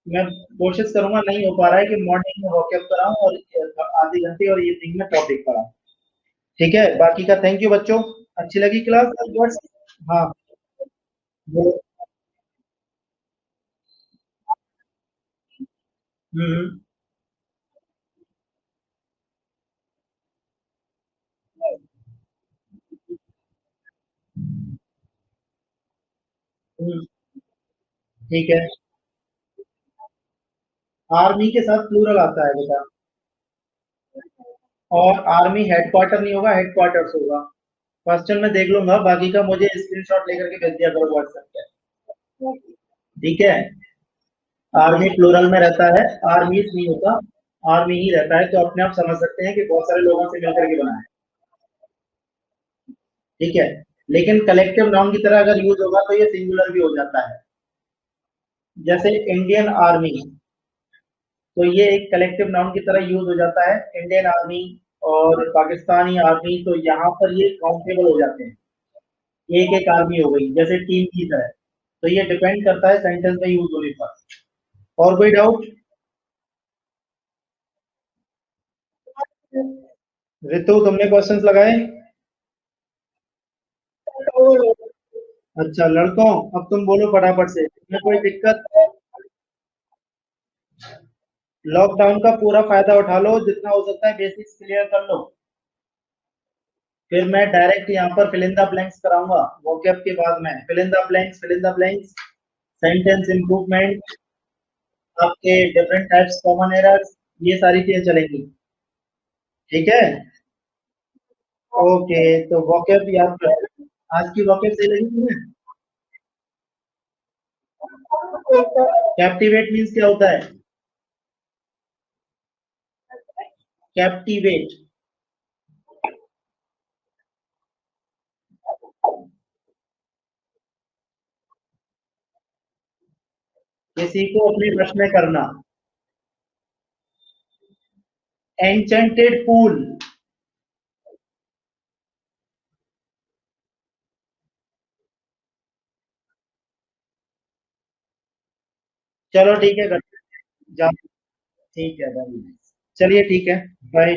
मैं कोशिश करूंगा, नहीं हो पा रहा है कि मॉर्निंग में वॉकअप कराऊं और आधे घंटे और इवनिंग में टॉपिक पढ़ाऊं। ठीक है, बाकी का थैंक यू बच्चों। अच्छी लगी क्लास? हाँ। वो। हम्म। हम्म, ठीक है। आर्मी के साथ प्लूरल आता है बेटा। और आर्मी हेडक्वार्टर नहीं होगा, हेडक्वार्टर्स होगा। क्वेश्चन में देख लूंगा, बाकी का मुझे स्क्रीनशॉट लेकर के भेज दिया करो व्हाट्सएप पे। ठीक है। आर्मी प्लूरल में रहता है, आर्मीज नहीं होता, आर्मी ही रहता है, तो अपने आप समझ सकते हैं कि बहुत सारे लोगों से मिलकर के बना है। ठीक है। लेकिन कलेक्टिव नाउन की तरह अगर यूज होगा तो ये सिंगुलर भी हो जाता है। जैसे इंडियन आर्मी, तो ये एक कलेक्टिव नाउन की तरह यूज हो जाता है, इंडियन आर्मी। और पाकिस्तानी आर्मी, तो यहाँ पर ये काउंटेबल हो जाते हैं, एक एक आर्मी हो गई, जैसे टीम की तरह। तो ये डिपेंड करता है सेंटेंस में यूज होने पर। और कोई डाउट? ऋतु, तुमने क्वेश्चंस लगाए? अच्छा लड़कों, अब तुम बोलो फटाफट से, तुम्हें कोई दिक्कत? लॉकडाउन का पूरा फायदा उठा लो, जितना हो सकता है बेसिक्स क्लियर कर लो। फिर मैं डायरेक्ट यहाँ पर फिल इन द ब्लैंक्स कराऊंगा, वोकैब के बाद में fill in the blanks, fill in the blanks, sentence improvement, आपके डिफरेंट टाइप्स, कॉमन एरर्स, ये सारी चीजें चलेंगी। ठीक है। ओके, तो वोकैब याद कर। आज की वोकैब सही लगी तुम्हें? कैप्टिवेट मीन्स क्या होता है? कैप्टिवेट, किसी को अपने वश में करना। Enchanted pool. चलो ठीक है, जाओ। ठीक है, चलिए ठीक है, बाय।